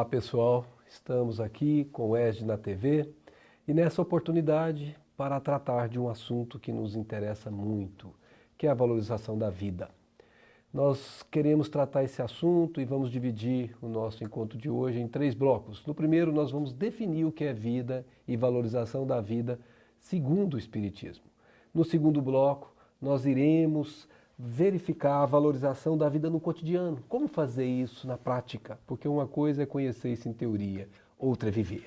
Olá pessoal, estamos aqui com o ESD na TV e nessa oportunidade para tratar de um assunto que nos interessa muito, que é a valorização da vida. Nós queremos tratar esse assunto e vamos dividir o nosso encontro de hoje em 3 blocos. No primeiro nós vamos definir o que é vida e valorização da vida segundo o Espiritismo. No segundo bloco nós iremos verificar a valorização da vida no cotidiano. Como fazer isso na prática? Porque uma coisa é conhecer isso em teoria, outra é viver.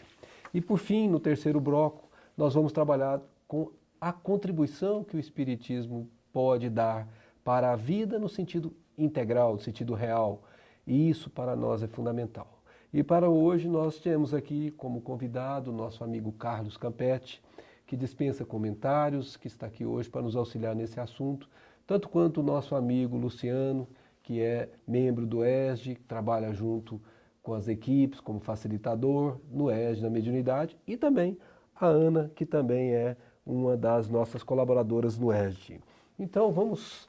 E por fim, no terceiro bloco, nós vamos trabalhar com a contribuição que o Espiritismo pode dar para a vida no sentido integral, no sentido real. E isso para nós é fundamental. E para hoje nós temos aqui como convidado o nosso amigo Carlos Campetti, que dispensa comentários, que está aqui hoje para nos auxiliar nesse assunto, tanto quanto o nosso amigo Luciano, que é membro do ESD, que trabalha junto com as equipes como facilitador no ESD, na mediunidade, e também a Ana, que também é uma das nossas colaboradoras no ESD. Então vamos,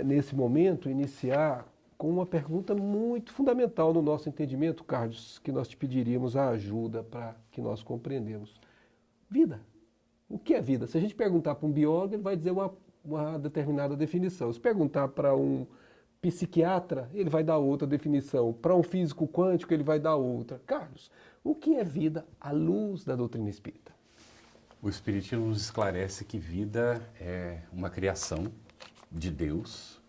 nesse momento, iniciar com uma pergunta muito fundamental no nosso entendimento, Carlos, que nós te pediríamos a ajuda para que nós compreendamos. Vida. O que é vida? Se a gente perguntar para um biólogo, ele vai dizer uma determinada definição. Se perguntar para um psiquiatra, ele vai dar outra definição. Para um físico quântico, ele vai dar outra. Carlos, o que é vida à luz da doutrina espírita? O Espiritismo nos esclarece que vida é uma criação de Deus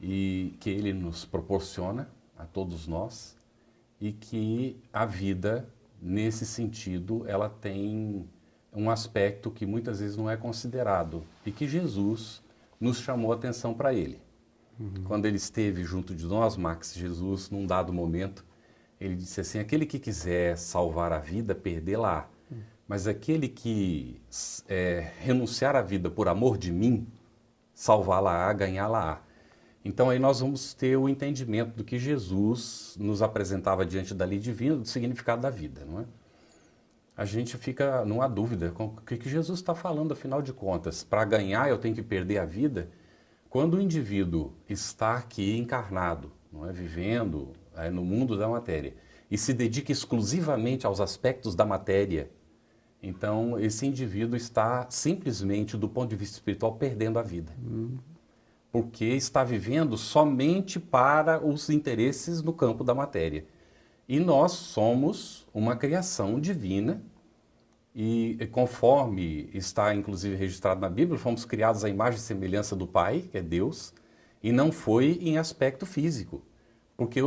e que Ele nos proporciona a todos nós e que a vida, nesse sentido, ela tem um aspecto que muitas vezes não é considerado e que Jesus nos chamou a atenção para ele. Quando ele esteve junto de nós, Max, Jesus, num dado momento, ele disse assim, aquele que quiser salvar a vida, perdê-la, mas aquele que renunciar à vida por amor de mim, salvá-la-á, ganhá-la-á. Então aí nós vamos ter o entendimento do que Jesus nos apresentava diante da lei divina, do significado da vida, não é? A gente fica numa dúvida, com o que Jesus está falando, afinal de contas? Para ganhar eu tenho que perder a vida? Quando o indivíduo está aqui encarnado, não é, vivendo no mundo da matéria, e se dedica exclusivamente aos aspectos da matéria, então esse indivíduo está simplesmente, do ponto de vista espiritual, perdendo a vida. Porque está vivendo somente para os interesses no campo da matéria. E nós somos uma criação divina e conforme está inclusive registrado na Bíblia, fomos criados à imagem e semelhança do Pai, que é Deus, e não foi em aspecto físico. Porque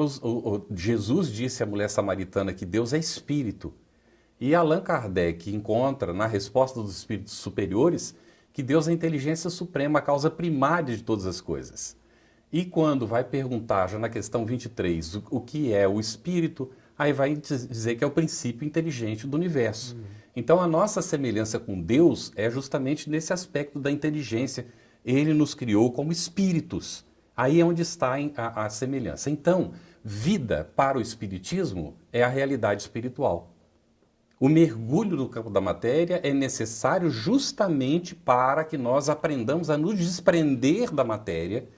Jesus disse à mulher samaritana que Deus é espírito. E Allan Kardec encontra na resposta dos espíritos superiores que Deus é a inteligência suprema, a causa primária de todas as coisas. E quando vai perguntar, já na questão 23, o que é o espírito, aí vai dizer que é o princípio inteligente do universo. Então a nossa semelhança com Deus é justamente nesse aspecto da inteligência. Ele nos criou como espíritos. Aí é onde está a semelhança. Então, vida para o espiritismo é a realidade espiritual. O mergulho no campo da matéria é necessário justamente para que nós aprendamos a nos desprender da matéria,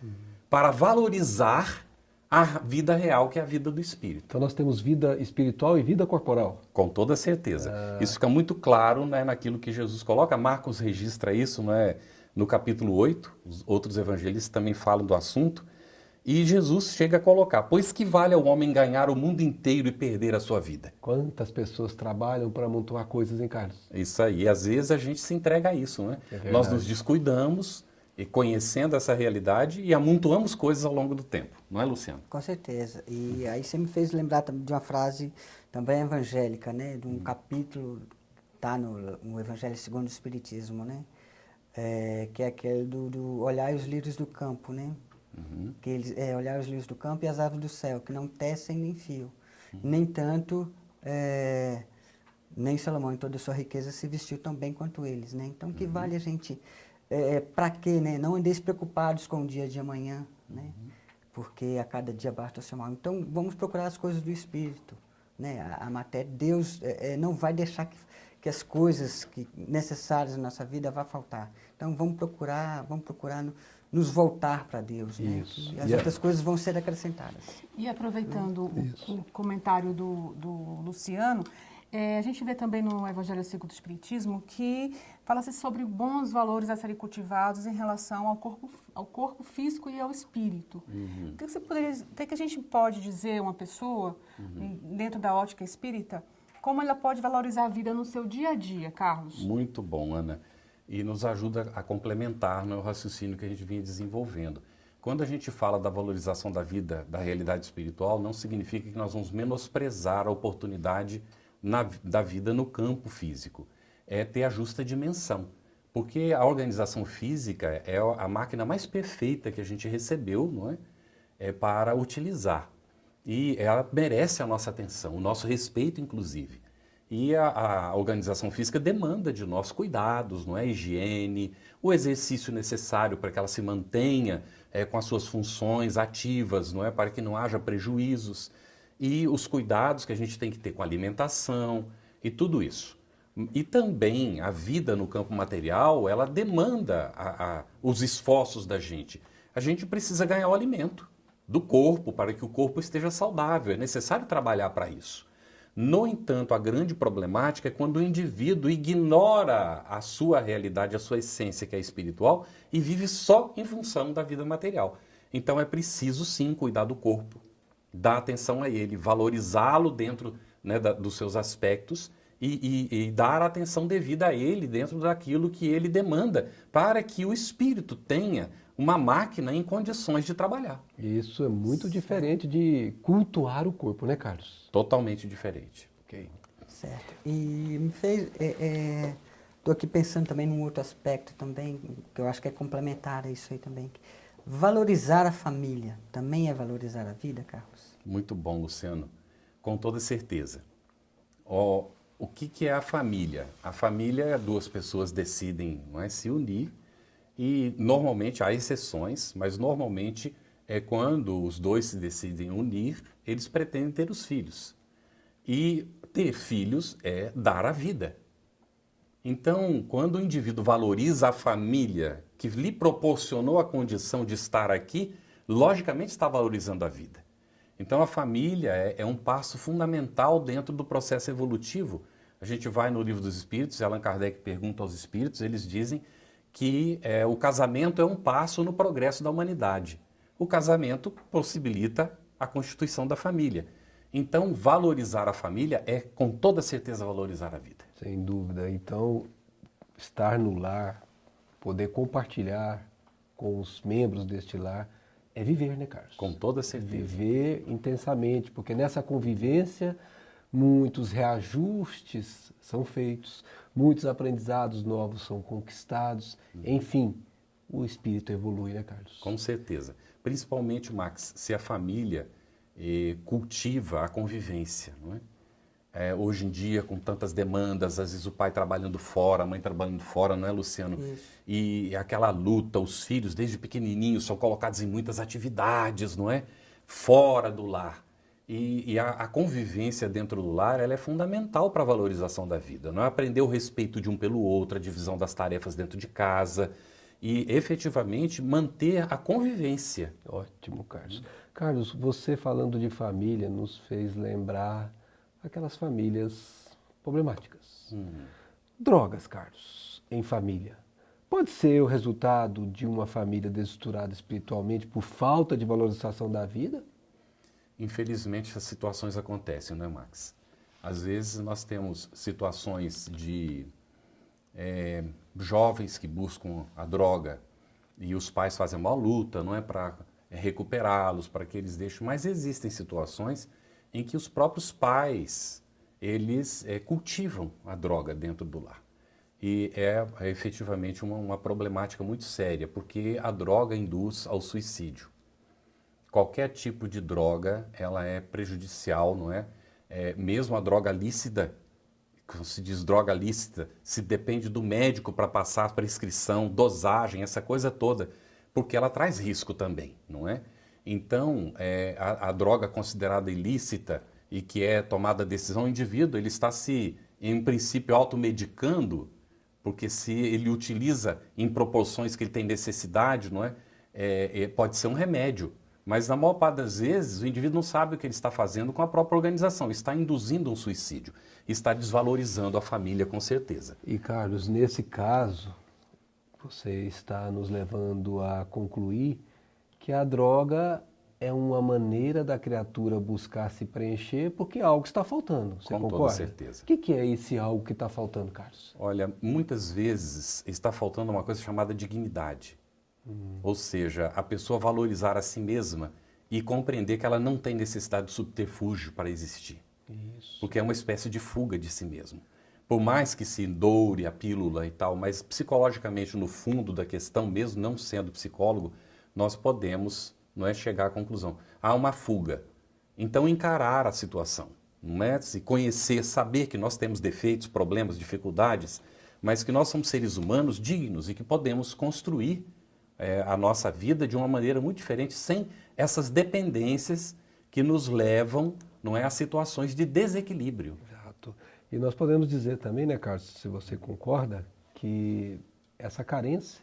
para valorizar a vida real, que é a vida do espírito. Então nós temos vida espiritual e vida corporal. Com toda certeza. Isso fica muito claro, né, naquilo que Jesus coloca. Marcos registra isso, né, no capítulo 8. Os outros evangelistas também falam do assunto. E Jesus chega a colocar, pois que vale ao homem ganhar o mundo inteiro e perder a sua vida? Quantas pessoas trabalham para amontoar coisas, hein, Carlos? Isso aí. E às vezes a gente se entrega a isso, né? Nós nos descuidamos e conhecendo essa realidade e amontoamos coisas ao longo do tempo. Não é, Luciano? Com certeza. E aí você me fez lembrar de uma frase também evangélica, né? De um capítulo, tá no Evangelho segundo o Espiritismo, né? Que é aquele do olhar os lírios do campo, né? Que eles, olhar os lírios do campo e as aves do céu, que não tecem nem fiam. Nem tanto, nem Salomão em toda a sua riqueza se vestiu tão bem quanto eles, né? Então, que vale a gente... para quê, né? Não andeis preocupados com o dia de amanhã, né? Porque a cada dia basta o seu mal. Então, vamos procurar as coisas do Espírito, né? A matéria, Deus não vai deixar que as coisas necessárias na nossa vida vá faltar. Então, vamos procurar nos voltar para Deus, né? Isso. Que as outras coisas vão ser acrescentadas. E aproveitando o comentário do Luciano, a gente vê também no Evangelho segundo o Espiritismo que fala-se sobre bons valores a serem cultivados em relação ao corpo físico e ao espírito. O que a gente pode dizer uma pessoa, dentro da ótica espírita, como ela pode valorizar a vida no seu dia a dia, Carlos? Muito bom, Ana. E nos ajuda a complementar no raciocínio que a gente vinha desenvolvendo. Quando a gente fala da valorização da vida, da realidade espiritual, não significa que nós vamos menosprezar a oportunidade da vida no campo físico. É ter a justa dimensão. Porque a organização física é a máquina mais perfeita que a gente recebeu, não é? Para utilizar. E ela merece a nossa atenção, o nosso respeito, inclusive. E a organização física demanda de nós cuidados, não é? Higiene, o exercício necessário para que ela se mantenha com as suas funções ativas, não é? Para que não haja prejuízos. E os cuidados que a gente tem que ter com a alimentação e tudo isso. E também a vida no campo material, ela demanda os esforços da gente. A gente precisa ganhar o alimento do corpo para que o corpo esteja saudável. É necessário trabalhar para isso. No entanto, a grande problemática é quando o indivíduo ignora a sua realidade, a sua essência, que é espiritual, e vive só em função da vida material. Então é preciso sim cuidar do corpo, dar atenção a ele, valorizá-lo dentro, né, dos seus aspectos e dar a atenção devida a ele dentro daquilo que ele demanda, para que o espírito tenha uma máquina em condições de trabalhar. Isso é muito diferente de cultuar o corpo, né, Carlos? Totalmente diferente. Ok. Certo. E me fez... Estou aqui pensando também num outro aspecto também, que eu acho que é complementar a isso aí também. Valorizar a família também é valorizar a vida, Carlos? Muito bom, Luciano. Com toda certeza. O que é a família? A família, duas pessoas decidem, não é, se unir. E normalmente, há exceções, mas normalmente quando os dois se decidem unir, eles pretendem ter os filhos. E ter filhos é dar a vida. Então, quando o indivíduo valoriza a família que lhe proporcionou a condição de estar aqui, logicamente está valorizando a vida. Então, a família é um passo fundamental dentro do processo evolutivo. A gente vai no Livro dos Espíritos, Allan Kardec pergunta aos espíritos, eles dizem que o casamento é um passo no progresso da humanidade. O casamento possibilita a constituição da família. Então, valorizar a família é, com toda certeza, valorizar a vida. Sem dúvida. Então, estar no lar, poder compartilhar com os membros deste lar, é viver, né, Carlos? Com toda certeza. Viver intensamente, porque nessa convivência muitos reajustes são feitos, muitos aprendizados novos são conquistados, enfim, o espírito evolui, né, Carlos? Com certeza. Principalmente, Max, se a família cultiva a convivência, não é? Hoje em dia, com tantas demandas, às vezes o pai trabalhando fora, a mãe trabalhando fora, não é, Luciano? Isso. E aquela luta, os filhos, desde pequenininhos, são colocados em muitas atividades, não é? Fora do lar. E a convivência dentro do lar, ela é fundamental para a valorização da vida, não é? Aprender o respeito de um pelo outro, a divisão das tarefas dentro de casa e, efetivamente, manter a convivência. Ótimo, Carlos. Carlos, você falando de família nos fez lembrar aquelas famílias problemáticas. Drogas, Carlos, em família. Pode ser o resultado de uma família desestruturada espiritualmente por falta de valorização da vida? Infelizmente, essas situações acontecem, não é, Max? Às vezes nós temos situações de jovens que buscam a droga e os pais fazem uma luta, não é, para recuperá-los, para que eles deixem. Mas existem situações em que os próprios pais, eles cultivam a droga dentro do lar. E é efetivamente uma problemática muito séria, porque a droga induz ao suicídio. Qualquer tipo de droga, ela é prejudicial, não é? Mesmo a droga lícita, quando se diz droga lícita, se depende do médico para passar a prescrição, dosagem, essa coisa toda, porque ela traz risco também, não é? Então, a droga considerada ilícita e que é tomada a decisão, o indivíduo, ele está se, em princípio, automedicando, porque se ele utiliza em proporções que ele tem necessidade, não é? pode ser um remédio, mas na maior parte das vezes o indivíduo não sabe o que ele está fazendo com a própria organização, está induzindo um suicídio, está desvalorizando a família com certeza. E Carlos, nesse caso, você está nos levando a concluir que a droga é uma maneira da criatura buscar se preencher porque algo está faltando. Você Com concorda? toda certeza. O que é esse algo que está faltando, Carlos? Olha, muitas vezes está faltando uma coisa chamada dignidade. Ou seja, a pessoa valorizar a si mesma e compreender que ela não tem necessidade de subterfúgio para existir. Isso. Porque é uma espécie de fuga de si mesmo. Por mais que se doure a pílula e tal, mas psicologicamente, no fundo da questão, mesmo não sendo psicólogo, nós podemos, não é, chegar à conclusão. Há uma fuga. Então, encarar a situação, não é? Se conhecer, saber que nós temos defeitos, problemas, dificuldades, mas que nós somos seres humanos dignos e que podemos construir a nossa vida de uma maneira muito diferente, sem essas dependências que nos levam, não é, a situações de desequilíbrio. Exato. E nós podemos dizer também, né, Carlos, se você concorda, que essa carência,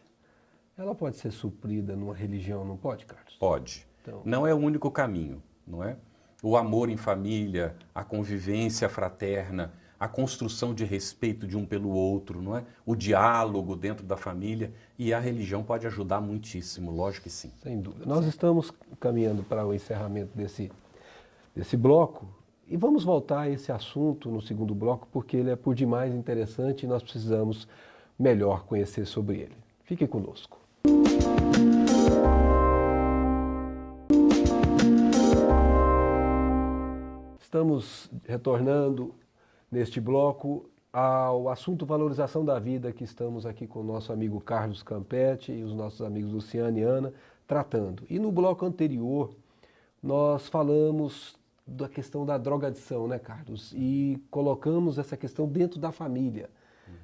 ela pode ser suprida numa religião, não pode, Carlos? Pode. Então, Não é o único caminho, não é? O amor em família, a convivência fraterna, a construção de respeito de um pelo outro, não é? O diálogo dentro da família, e a religião pode ajudar muitíssimo, lógico que sim. sem dúvida. Nós estamos caminhando para o encerramento desse bloco e vamos voltar a esse assunto no segundo bloco porque ele é por demais interessante e nós precisamos melhor conhecer sobre ele. Fique conosco. Estamos retornando neste bloco ao assunto valorização da vida, que estamos aqui com o nosso amigo Carlos Campetti e os nossos amigos Luciano e Ana tratando. E no bloco anterior nós falamos da questão da drogadição, né, Carlos? E colocamos essa questão dentro da família.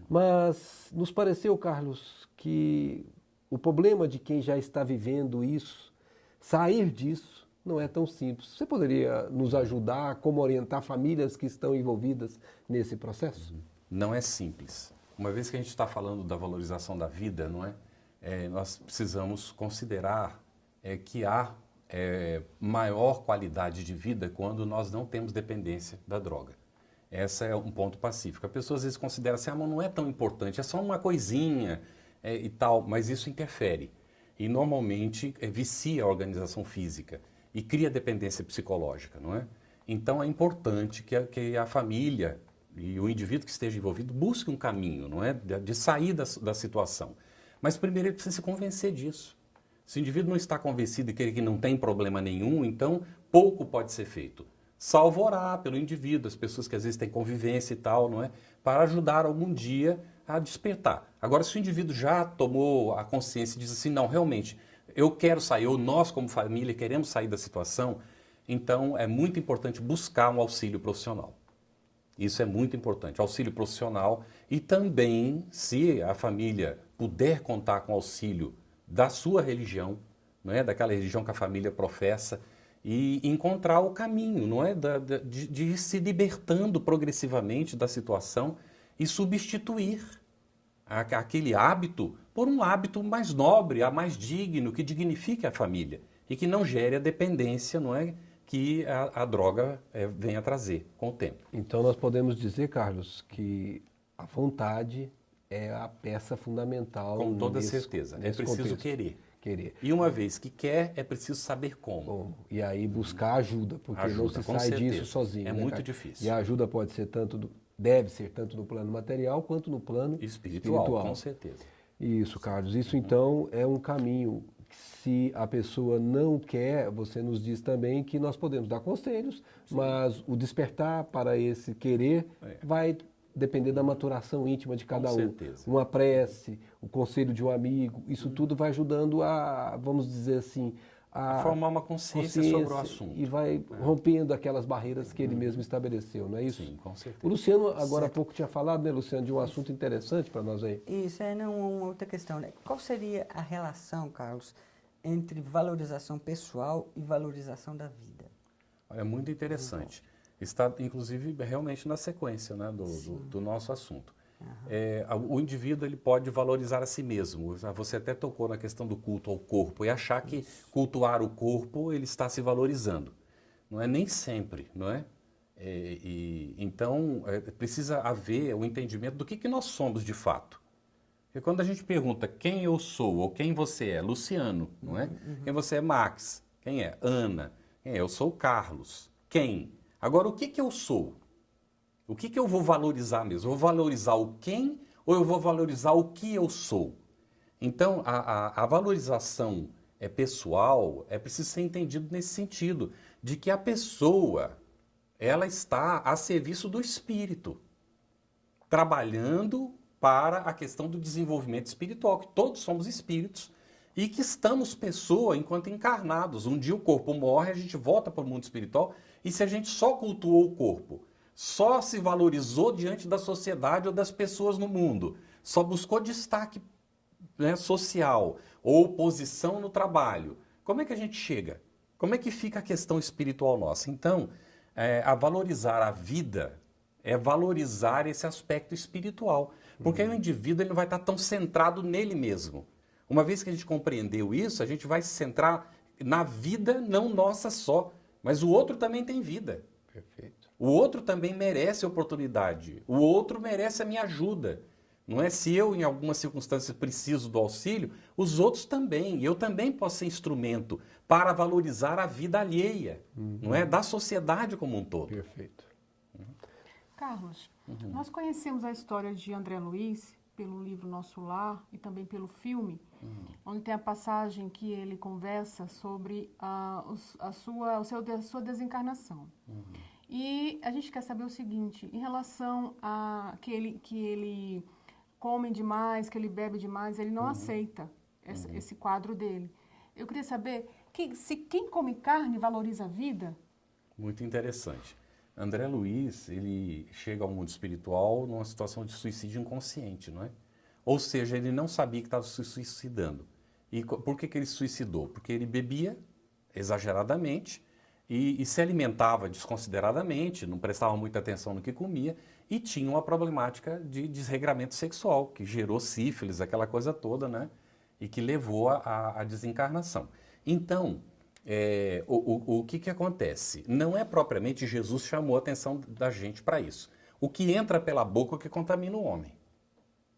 Mas nos pareceu, Carlos, que o problema de quem já está vivendo isso, sair disso, não é tão simples. Você poderia nos ajudar, como orientar famílias que estão envolvidas nesse processo? Não é simples. Uma vez que a gente está falando da valorização da vida, não é? Nós precisamos considerar que há maior qualidade de vida quando nós não temos dependência da droga. Esse é um ponto pacífico. A pessoa às vezes considera assim, mas não é tão importante, é só uma coisinha e tal, mas isso interfere. E normalmente vicia a organização física e cria dependência psicológica, não é? Então é importante que a família e o indivíduo que esteja envolvido busque um caminho, não é? De sair da situação. Mas primeiro ele precisa se convencer disso. Se o indivíduo não está convencido de que não tem problema nenhum, então pouco pode ser feito. Salvo orar pelo indivíduo, as pessoas que às vezes têm convivência e tal, não é? Para ajudar algum dia a despertar. Agora, se o indivíduo já tomou a consciência e diz assim, não, realmente, eu quero sair, ou nós como família queremos sair da situação, então é muito importante buscar um auxílio profissional. Isso é muito importante, auxílio profissional e também, se a família puder contar com auxílio da sua religião, não é? Daquela religião que a família professa, e encontrar o caminho, não é? De ir se libertando progressivamente da situação e substituir aquele hábito por um hábito mais nobre, mais digno, que dignifique a família e que não gere a dependência, não é? Que a droga vem a trazer com o tempo. Então nós podemos dizer, Carlos, que a vontade é a peça fundamental. Com toda certeza. É preciso querer. E uma vez que quer, é preciso saber como. E aí buscar ajuda, porque não se sai disso sozinho. É né, muito cara? difícil. E a ajuda pode ser deve ser tanto no plano material quanto no plano espiritual. Com certeza. Isso, Carlos. Isso então é um caminho. Se a pessoa não quer, você nos diz também que nós podemos dar conselhos, mas o despertar para esse querer vai depender da maturação íntima de cada um. Com certeza. Uma prece, o conselho de um amigo, isso tudo vai ajudando a, vamos dizer assim, a formar uma consciência sobre o assunto. E vai rompendo aquelas barreiras que ele mesmo estabeleceu, não é isso? Sim, com certeza. O Luciano agora há pouco tinha falado, né, Luciano, de um assunto interessante para nós aí. Isso, uma outra questão, né? Qual seria a relação, Carlos, entre valorização pessoal e valorização da vida? É muito interessante. Está, inclusive, realmente na sequência, né, do nosso assunto. O indivíduo ele pode valorizar a si mesmo. Você até tocou na questão do culto ao corpo e achar que cultuar o corpo ele está se valorizando. Não é nem sempre, não é? Então, precisa haver o entendimento do que nós somos de fato. Porque quando a gente pergunta quem eu sou ou quem você é, Luciano, não é? Quem você é, Max? Quem é? Ana. Quem é? Eu sou o Carlos. Quem? Agora, o que eu sou? O que eu vou valorizar mesmo? Eu vou valorizar o quem ou eu vou valorizar o que eu sou? Então, a valorização pessoal é preciso ser entendido nesse sentido, de que a pessoa, ela está a serviço do espírito, trabalhando para a questão do desenvolvimento espiritual, que todos somos espíritos e que estamos pessoa enquanto encarnados. Um dia o corpo morre, a gente volta para o mundo espiritual, e se a gente só cultuou o corpo, só se valorizou diante da sociedade ou das pessoas no mundo, só buscou destaque, né, social ou posição no trabalho, como é que a gente chega? Como é que fica a questão espiritual nossa? Então, a valorizar a vida é valorizar esse aspecto espiritual, porque aí o indivíduo ele não vai estar tão centrado nele mesmo. Uma vez que a gente compreendeu isso, a gente vai se centrar na vida, não nossa só, mas o outro também tem vida. Perfeito. O outro também merece oportunidade, o outro merece a minha ajuda. Não é? Se eu, em algumas circunstâncias, preciso do auxílio, os outros também. Eu também posso ser instrumento para valorizar a vida alheia, não é? Da sociedade como um todo. Perfeito. Carlos, nós conhecemos a história de André Luiz pelo livro Nosso Lar e também pelo filme, onde tem a passagem que ele conversa sobre a sua desencarnação. E a gente quer saber o seguinte, em relação a que ele come demais, que ele bebe demais, ele não aceita esse quadro dele. Eu queria saber se quem come carne valoriza a vida? Muito interessante. André Luiz, ele chega ao mundo espiritual numa situação de suicídio inconsciente, não é? Ou seja, ele não sabia que estava se suicidando. E por que ele se suicidou? Porque ele bebia exageradamente e se alimentava desconsideradamente, não prestava muita atenção no que comia e tinha uma problemática de desregramento sexual, que gerou sífilis, aquela coisa toda, né? E que levou à desencarnação. Então, o que acontece? Não é propriamente Jesus chamou a atenção da gente para isso. O que entra pela boca é o que contamina o homem.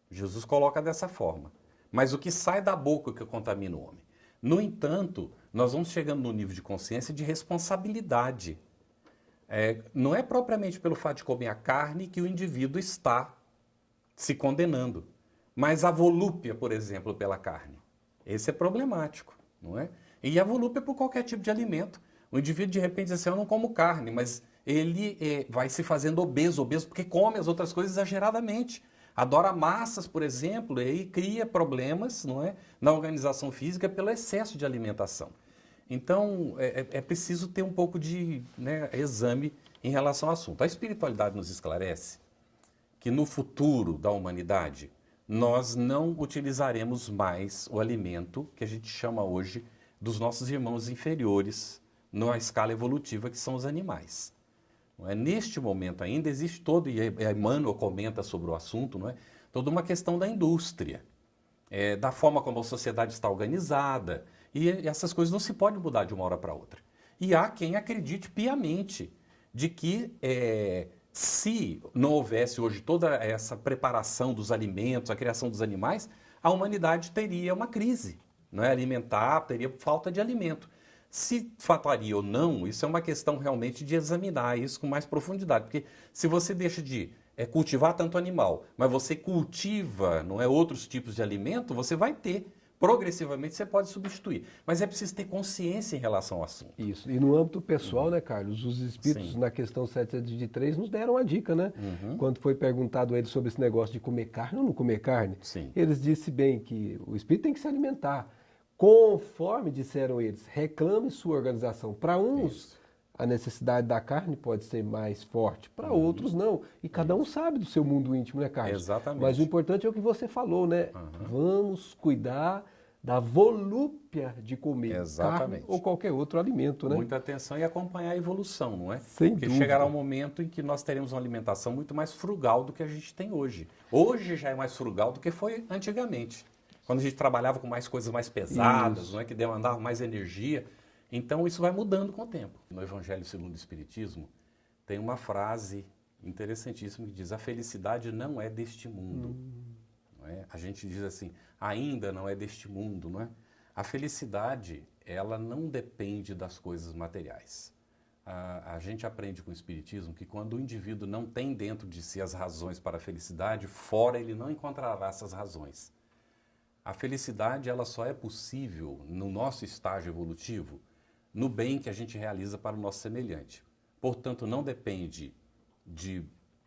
Jesus coloca dessa forma. Mas o que sai da boca é o que contamina o homem. No entanto, nós vamos chegando no nível de consciência de responsabilidade. Não é propriamente pelo fato de comer a carne que o indivíduo está se condenando. Mas a volúpia, por exemplo, pela carne. Esse é problemático, não é? E a volúpia por qualquer tipo de alimento. O indivíduo, de repente, diz assim, eu não como carne, mas ele vai se fazendo obeso porque come as outras coisas exageradamente. Adora massas, por exemplo, e aí cria problemas, não é, na organização física pelo excesso de alimentação. Então, é preciso ter um pouco de, né, exame em relação ao assunto. A espiritualidade nos esclarece que no futuro da humanidade, nós não utilizaremos mais o alimento que a gente chama hoje dos nossos irmãos inferiores na escala evolutiva, que são os animais. Não é? Neste momento ainda existe todo, e Emmanuel comenta sobre o assunto, não é? Toda uma questão da indústria, da forma como a sociedade está organizada, e essas coisas não se podem mudar de uma hora para outra. E há quem acredite piamente de que se não houvesse hoje toda essa preparação dos alimentos, a criação dos animais, a humanidade teria uma crise, não é? Alimentar, teria falta de alimento. Se fataria ou não, isso é uma questão realmente de examinar isso com mais profundidade, porque se você deixa de cultivar tanto animal, mas você cultiva, não é, outros tipos de alimento, você vai ter. Progressivamente você pode substituir, mas é preciso ter consciência em relação ao assunto. Isso. E no âmbito pessoal, né, Carlos, os espíritos Sim. na questão 703 nos deram a dica, né? Quando foi perguntado a eles sobre esse negócio de comer carne ou não comer carne, Sim. eles disseram bem que o espírito tem que se alimentar. Conforme disseram eles, reclame sua organização. Para uns, Isso. a necessidade da carne pode ser mais forte, para outros não. E cada um sabe do seu mundo íntimo, né, Carlos? Exatamente. Mas o importante é o que você falou, né? Vamos cuidar da volúpia de comer Exatamente. carne ou qualquer outro alimento, né? Muita atenção e acompanhar a evolução, não é? Sem Porque dúvida. chegará um momento em que nós teremos uma alimentação muito mais frugal do que a gente tem hoje. Hoje já é mais frugal do que foi antigamente, quando a gente trabalhava com mais coisas mais pesadas, não é? Que demandavam mais energia. Então isso vai mudando com o tempo. No Evangelho segundo o Espiritismo tem uma frase interessantíssima que diz: a felicidade não é deste mundo. Não é? A gente diz assim, ainda não é deste mundo, não é? A felicidade, ela não depende das coisas materiais. A gente aprende com o Espiritismo que quando o indivíduo não tem dentro de si as razões para a felicidade, fora ele não encontrará essas razões. A felicidade, ela só é possível no nosso estágio evolutivo, no bem que a gente realiza para o nosso semelhante. Portanto, não depende de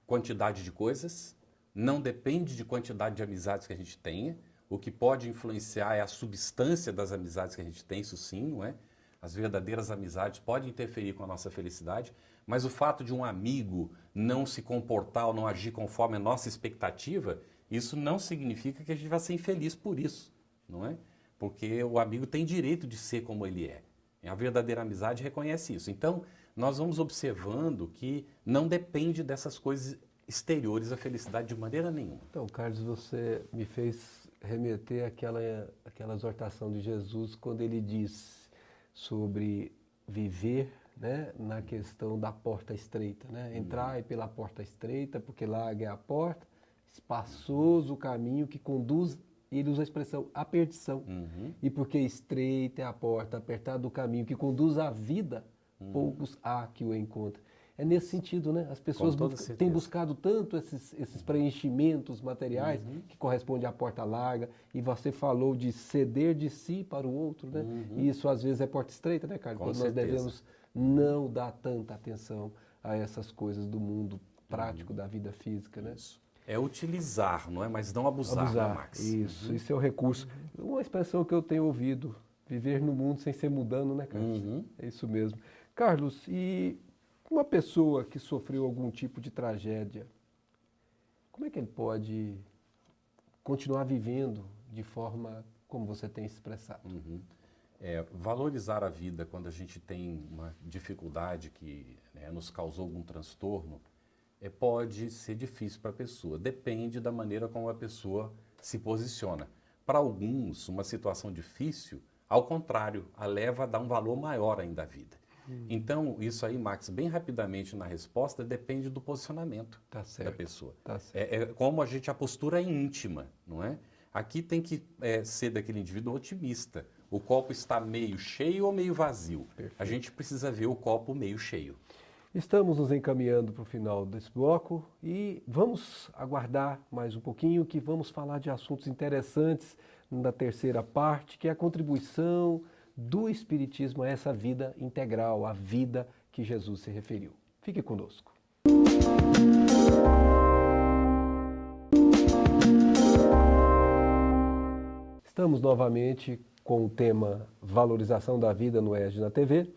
quantidade de coisas, não depende de quantidade de amizades que a gente tenha. O que pode influenciar é a substância das amizades que a gente tem, isso sim, não é? As verdadeiras amizades podem interferir com a nossa felicidade, mas o fato de um amigo não se comportar ou não agir conforme a nossa expectativa, isso não significa que a gente vai ser infeliz por isso, não é? Porque o amigo tem direito de ser como ele é. A verdadeira amizade reconhece isso. Então, nós vamos observando que não depende dessas coisas exteriores a felicidade de maneira nenhuma. Então, Carlos, você me fez remeter àquela exortação de Jesus quando ele diz sobre viver, né, na questão da porta estreita, né? Entrai pela porta estreita, porque larga é a porta, espaçoso o caminho que conduz, ele usa a expressão, à perdição. E porque estreita é a porta, apertado o caminho que conduz à vida, poucos há que o encontrem. É nesse sentido, né? As pessoas têm buscado tanto esses preenchimentos materiais que correspondem à porta larga, e você falou de ceder de si para o outro, né? E isso às vezes é porta estreita, né, Carlos? Quando nós devemos não dar tanta atenção a essas coisas do mundo prático da vida física, né? Isso. É utilizar, não é? Mas não abusar, né, Max? Isso é o recurso. Uma expressão que eu tenho ouvido, viver no mundo sem ser mudando, né, Carlos? É isso mesmo. Carlos, e uma pessoa que sofreu algum tipo de tragédia, como é que ele pode continuar vivendo de forma como você tem expressado? Valorizar a vida quando a gente tem uma dificuldade que, né, nos causou algum transtorno, pode ser difícil para a pessoa. Depende da maneira como a pessoa se posiciona. Para alguns, uma situação difícil, ao contrário, a leva a dar um valor maior ainda à vida. Então, isso aí, Max, bem rapidamente na resposta, depende do posicionamento da pessoa. Tá certo. É como a postura é íntima, não é? Aqui tem que ser daquele indivíduo otimista. O copo está meio cheio ou meio vazio? Perfeito. A gente precisa ver o copo meio cheio. Estamos nos encaminhando para o final desse bloco e vamos aguardar mais um pouquinho que vamos falar de assuntos interessantes na terceira parte, que é a contribuição do Espiritismo a essa vida integral, a vida que Jesus se referiu. Fique conosco. Estamos novamente com o tema Valorização da Vida no ESD na TV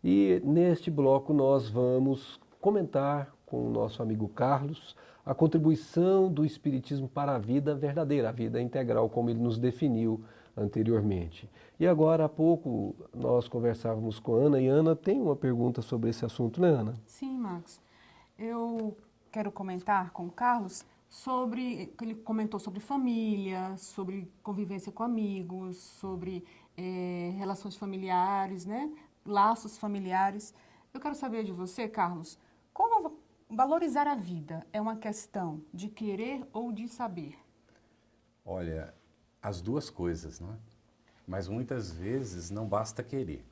e neste bloco nós vamos comentar com o nosso amigo Carlos a contribuição do Espiritismo para a vida verdadeira, a vida integral, como ele nos definiu anteriormente. E agora há pouco nós conversávamos com a Ana, e Ana tem uma pergunta sobre esse assunto, né, Ana? Sim, Max. Eu quero comentar com o Carlos sobre, ele comentou sobre família, sobre convivência com amigos, sobre relações familiares, né? Laços familiares. Eu quero saber de você, Carlos, como valorizar a vida é uma questão de querer ou de saber? Olha, as duas coisas, não é? Mas muitas vezes não basta querer.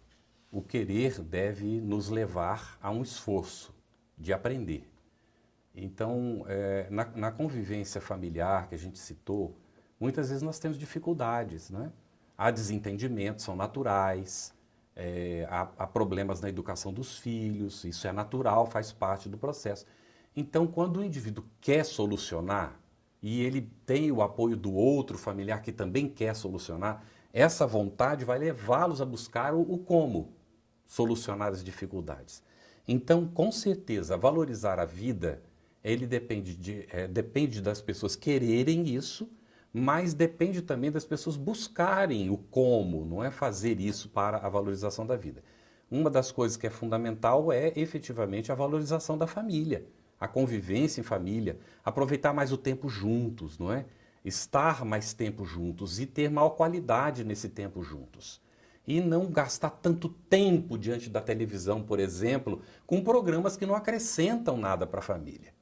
O querer deve nos levar a um esforço de aprender. Então, na convivência familiar que a gente citou, muitas vezes nós temos dificuldades, né? Há desentendimentos, são naturais, há problemas na educação dos filhos, isso é natural, faz parte do processo. Então, quando o indivíduo quer solucionar, e ele tem o apoio do outro familiar que também quer solucionar, essa vontade vai levá-los a buscar o como solucionar as dificuldades. Então, com certeza, valorizar a vida, ele depende das pessoas quererem isso, mas depende também das pessoas buscarem o como, não é fazer isso para a valorização da vida. Uma das coisas que é fundamental é efetivamente a valorização da família, a convivência em família, aproveitar mais o tempo juntos, não é? Estar mais tempo juntos e ter maior qualidade nesse tempo juntos. E não gastar tanto tempo diante da televisão, por exemplo, com programas que não acrescentam nada para a família.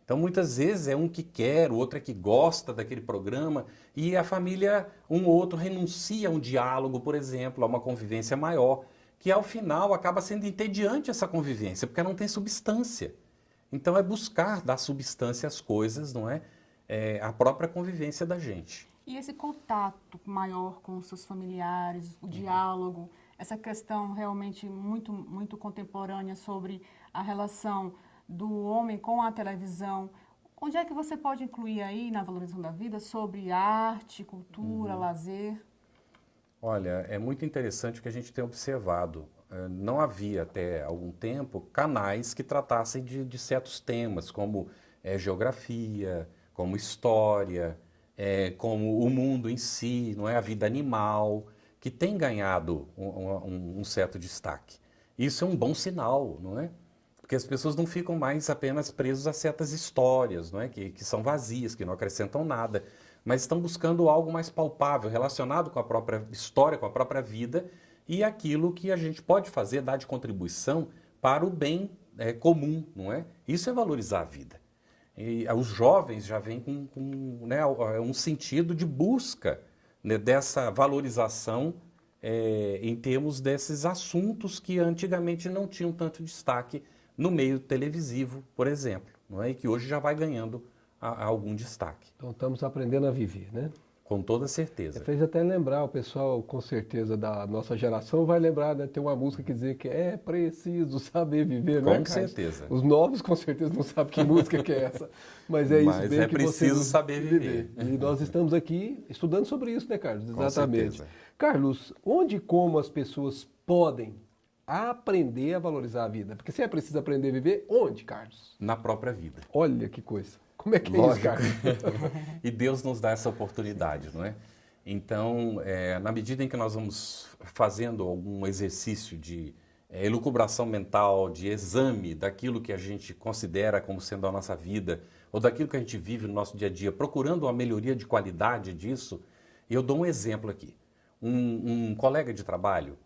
Então, muitas vezes é um que quer, o outro é que gosta daquele programa e a família, um ou outro, renuncia a um diálogo, por exemplo, a uma convivência maior, que ao final acaba sendo entediante essa convivência, porque ela não tem substância. Então, é buscar dar substância às coisas, não é? A própria convivência da gente. E esse contato maior com os seus familiares, o diálogo, essa questão realmente muito, muito contemporânea sobre a relação do homem com a televisão, onde é que você pode incluir aí na valorização da vida sobre arte, cultura, lazer? Olha, é muito interessante o que a gente tem observado. Não havia até algum tempo canais que tratassem de certos temas, como geografia, como história, como o mundo em si, não é? A vida animal, que tem ganhado um certo destaque. Isso é um bom sinal, não é? Porque as pessoas não ficam mais apenas presas a certas histórias, não é? Que são vazias, que não acrescentam nada, mas estão buscando algo mais palpável, relacionado com a própria história, com a própria vida, e aquilo que a gente pode fazer, dar de contribuição para o bem comum, não é? Isso é valorizar a vida. E os jovens já vêm com né, um sentido de busca, né, dessa valorização em termos desses assuntos que antigamente não tinham tanto destaque no meio televisivo, por exemplo, não é? E que hoje já vai ganhando algum destaque. Então estamos aprendendo a viver, né? Com toda certeza. Você fez até lembrar, o pessoal com certeza da nossa geração vai lembrar, né? Tem uma música que diz que é preciso saber viver, não é, Com Carlos? certeza. Os novos com certeza não sabem que música que é essa, mas é isso Mas mesmo é que preciso você saber viver. E nós estamos aqui estudando sobre isso, né, Carlos? Com Exatamente. certeza. Carlos, onde e como as pessoas podem aprender a valorizar a vida? Porque se é preciso aprender a viver, onde, Carlos? Na própria vida. Olha que coisa. Como é que é Lógico. isso, Carlos? E Deus nos dá essa oportunidade, não é? Então, na medida em que nós vamos fazendo algum exercício de elucubração mental, de exame daquilo que a gente considera como sendo a nossa vida, ou daquilo que a gente vive no nosso dia a dia, procurando uma melhoria de qualidade disso, eu dou um exemplo aqui. Um colega de trabalho,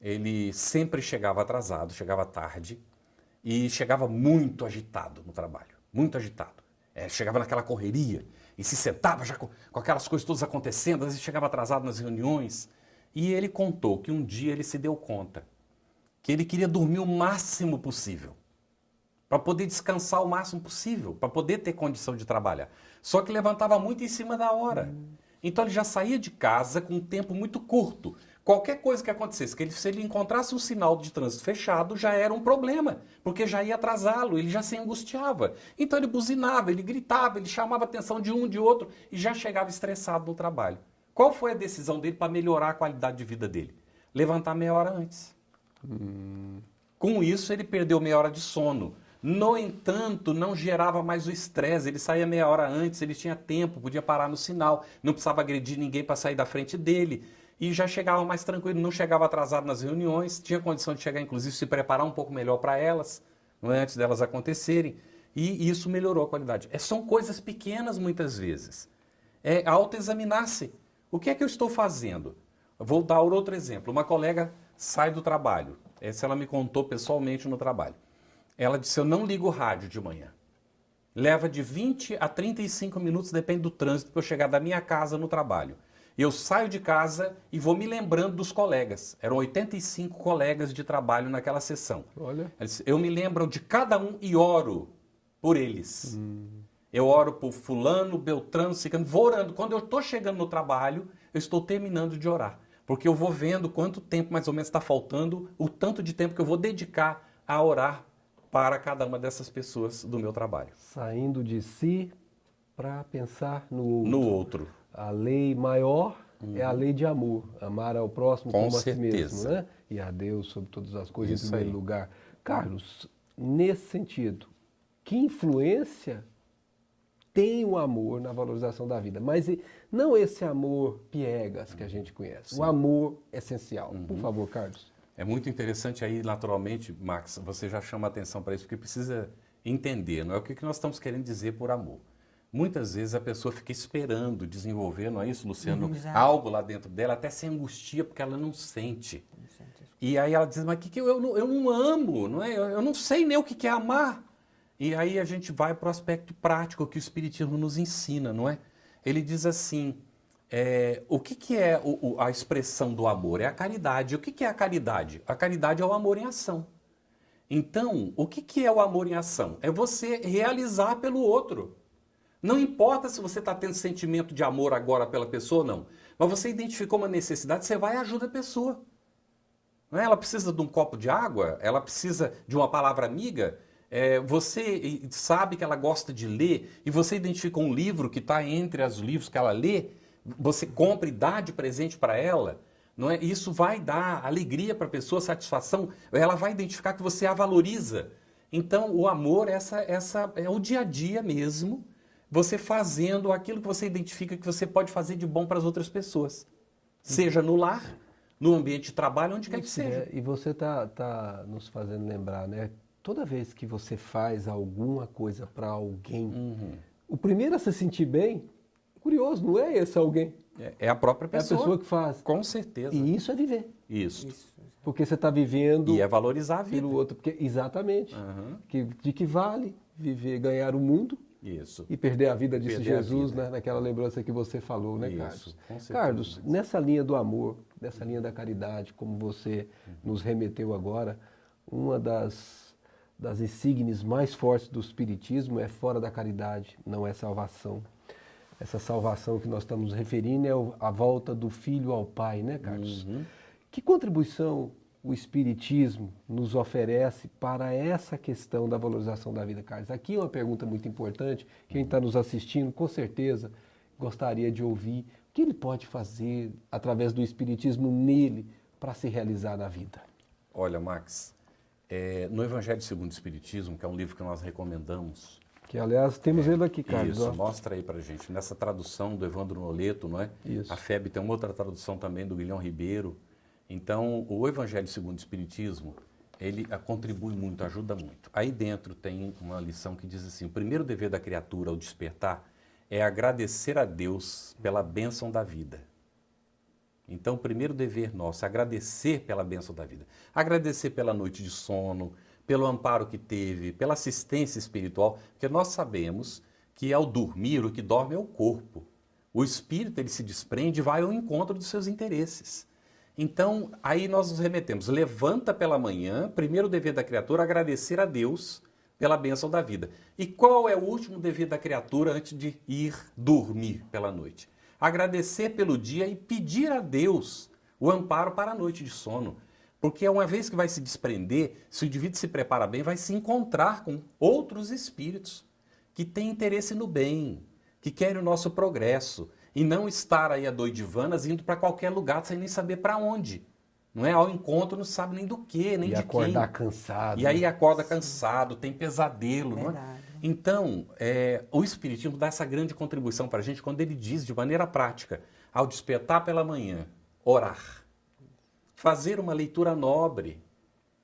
ele sempre chegava atrasado, chegava tarde e chegava muito agitado no trabalho, muito agitado. Chegava naquela correria e se sentava já com aquelas coisas todas acontecendo, às vezes chegava atrasado nas reuniões. E ele contou que um dia ele se deu conta que ele queria dormir o máximo possível, para poder descansar o máximo possível, para poder ter condição de trabalhar. Só que levantava muito em cima da hora. Então ele já saía de casa com um tempo muito curto. Qualquer coisa que acontecesse, se ele encontrasse um sinal de trânsito fechado, já era um problema, porque já ia atrasá-lo, ele já se angustiava. Então ele buzinava, ele gritava, ele chamava a atenção de um, de outro e já chegava estressado no trabalho. Qual foi a decisão dele para melhorar a qualidade de vida dele? Levantar meia hora antes. Com isso, ele perdeu meia hora de sono. No entanto, não gerava mais o estresse, ele saía meia hora antes, ele tinha tempo, podia parar no sinal, não precisava agredir ninguém para sair da frente dele. E já chegava mais tranquilo, não chegava atrasado nas reuniões, tinha condição de chegar, inclusive, se preparar um pouco melhor para elas, não é, antes delas acontecerem. E isso melhorou a qualidade. São coisas pequenas, muitas vezes. Autoexaminar-se. O que é que eu estou fazendo? Vou dar outro exemplo. Uma colega sai do trabalho. Essa ela me contou pessoalmente no trabalho. Ela disse, eu não ligo o rádio de manhã. Leva de 20 a 35 minutos, depende do trânsito, para eu chegar da minha casa no trabalho. Eu saio de casa e vou me lembrando dos colegas. Eram 85 colegas de trabalho naquela sessão. Olha. Eu me lembro de cada um e oro por eles. Eu oro por fulano, beltrano, ciclano, vou orando. Quando eu estou chegando no trabalho, eu estou terminando de orar. Porque eu vou vendo quanto tempo mais ou menos está faltando, o tanto de tempo que eu vou dedicar a orar para cada uma dessas pessoas do meu trabalho. Saindo de si para pensar no outro. No outro. A lei maior é a lei de amor. Amar ao próximo Com como a si mesmo, certeza. né? E a Deus sobre todas as coisas Isso em primeiro aí. lugar. Carlos, nesse sentido, que influência tem o amor na valorização da vida, mas não esse amor piegas que a gente conhece, o amor essencial. Por favor, Carlos. É muito interessante aí, naturalmente, Max, você já chama atenção para isso, porque precisa entender, não é o que nós estamos querendo dizer por amor. Muitas vezes a pessoa fica esperando desenvolver, não é isso, Luciano? Algo lá dentro dela, até se angustia porque ela não sente. E aí ela diz, mas eu não amo, não é? Eu não sei nem o que é amar. E aí a gente vai para o aspecto prático que o Espiritismo nos ensina, não é? Ele diz assim, o que é a expressão do amor? É a caridade. O que é a caridade? A caridade é o amor em ação. Então, o que é o amor em ação? É você realizar pelo outro. Não importa se você está tendo sentimento de amor agora pela pessoa ou não, mas você identificou uma necessidade, você vai e ajuda a pessoa. Não é? Ela precisa de um copo de água, ela precisa de uma palavra amiga, você sabe que ela gosta de ler e você identifica um livro que está entre os livros que ela lê, você compra e dá de presente para ela, não é? Isso vai dar alegria para a pessoa, satisfação, ela vai identificar que você a valoriza. Então, o amor é o dia a dia mesmo, você fazendo aquilo que você identifica que você pode fazer de bom para as outras pessoas. Seja no lar, no ambiente de trabalho, onde quer que seja. E você tá nos fazendo lembrar, né? Toda vez que você faz alguma coisa para alguém, o primeiro a se sentir bem, curioso, não é esse alguém? É a própria pessoa. É a pessoa que faz. Com certeza. E isso é viver. Isso. Porque você está vivendo... E é valorizar a vida. Pelo outro. Porque, exatamente. De que vale viver, ganhar o mundo. Isso. E perder a vida, disse Perder Jesus, né? Naquela lembrança que você falou, né, Isso, Carlos? com certeza. Carlos, nessa linha do amor, nessa linha da caridade, como você nos remeteu agora, uma das insígnias mais fortes do Espiritismo é fora da caridade, não é salvação. Essa salvação que nós estamos nos referindo é a volta do filho ao pai, né, Carlos? Que contribuição o Espiritismo nos oferece para essa questão da valorização da vida, Carlos? Aqui é uma pergunta muito importante, quem está nos assistindo, com certeza, gostaria de ouvir o que ele pode fazer através do Espiritismo nele para se realizar na vida. Olha, Max, no Evangelho segundo o Espiritismo, que é um livro que nós recomendamos... Que, aliás, temos ele aqui, Carlos. Isso, mostra aí pra gente. Nessa tradução do Evandro Noleto, não é? Isso. A FEB tem uma outra tradução também do Guilhão Ribeiro. Então, o Evangelho segundo o Espiritismo, ele contribui muito, ajuda muito. Aí dentro tem uma lição que diz assim, o primeiro dever da criatura ao despertar é agradecer a Deus pela bênção da vida. Então, o primeiro dever nosso é agradecer pela bênção da vida. Agradecer pela noite de sono, pelo amparo que teve, pela assistência espiritual, porque nós sabemos que ao dormir, o que dorme é o corpo. O espírito, ele se desprende e vai ao encontro dos seus interesses. Então, aí nós nos remetemos, levanta pela manhã, primeiro dever da criatura, agradecer a Deus pela bênção da vida. E qual é o último dever da criatura antes de ir dormir pela noite? Agradecer pelo dia e pedir a Deus o amparo para a noite de sono. Porque uma vez que vai se desprender, se o indivíduo se prepara bem, vai se encontrar com outros espíritos que têm interesse no bem, que querem o nosso progresso, e não estar aí a doidivanas indo para qualquer lugar sem nem saber para onde. Não é? Ao encontro não sabe nem do que, nem de quem. E acordar cansado. E aí acorda cansado, tem pesadelo. Não é? Então, o Espiritismo dá essa grande contribuição para a gente quando ele diz de maneira prática, ao despertar pela manhã, orar. Fazer uma leitura nobre,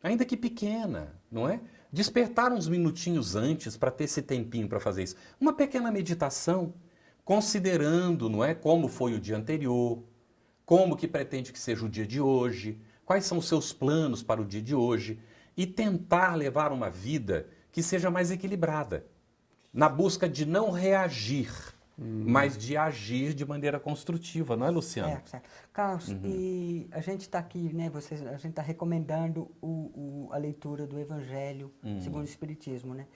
ainda que pequena, não é? Despertar uns minutinhos antes para ter esse tempinho para fazer isso. Uma pequena meditação, considerando, não é, como foi o dia anterior, como que pretende que seja o dia de hoje, quais são os seus planos para o dia de hoje e tentar levar uma vida que seja mais equilibrada, na busca de não reagir, mas de agir de maneira construtiva, não é, Luciano? Certo. Carlos, e a gente está aqui, né? A gente está recomendando a leitura do Evangelho segundo o Espiritismo, né?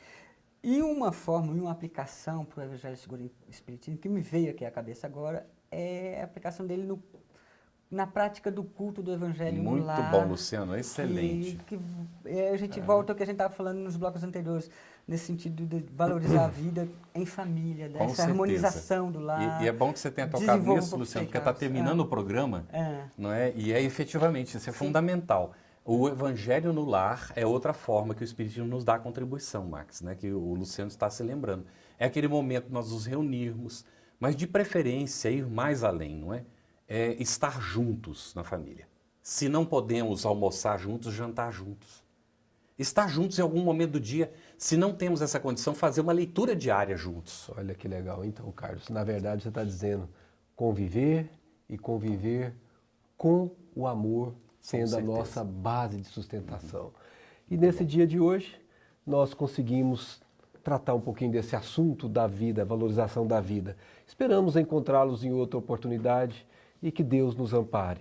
E uma forma, uma aplicação para o Evangelho segundo o Espiritismo, que me veio aqui à cabeça agora, é a aplicação dele na prática do culto do Evangelho no lar. Muito bom, Luciano, excelente. A gente volta ao que a gente estava falando nos blocos anteriores, nesse sentido de valorizar a vida em família, dessa harmonização do lar. E é bom que você tenha tocado nisso, Luciano, porque está terminando o programa, não é? E efetivamente, isso é fundamental. O Evangelho no lar é outra forma que o Espiritismo nos dá a contribuição, Max, né? Que o Luciano está se lembrando. é aquele momento nós nos reunirmos, mas de preferência ir mais além, não é? É estar juntos na família. Se não podemos almoçar juntos, jantar juntos. Estar juntos em algum momento do dia, se não temos essa condição, fazer uma leitura diária juntos. Olha que legal. Então, Carlos, na verdade você está dizendo conviver e conviver com o amor sendo a nossa base de sustentação. E nesse dia de hoje, nós conseguimos tratar um pouquinho desse assunto da vida, valorização da vida. Esperamos encontrá-los em outra oportunidade e que Deus nos ampare.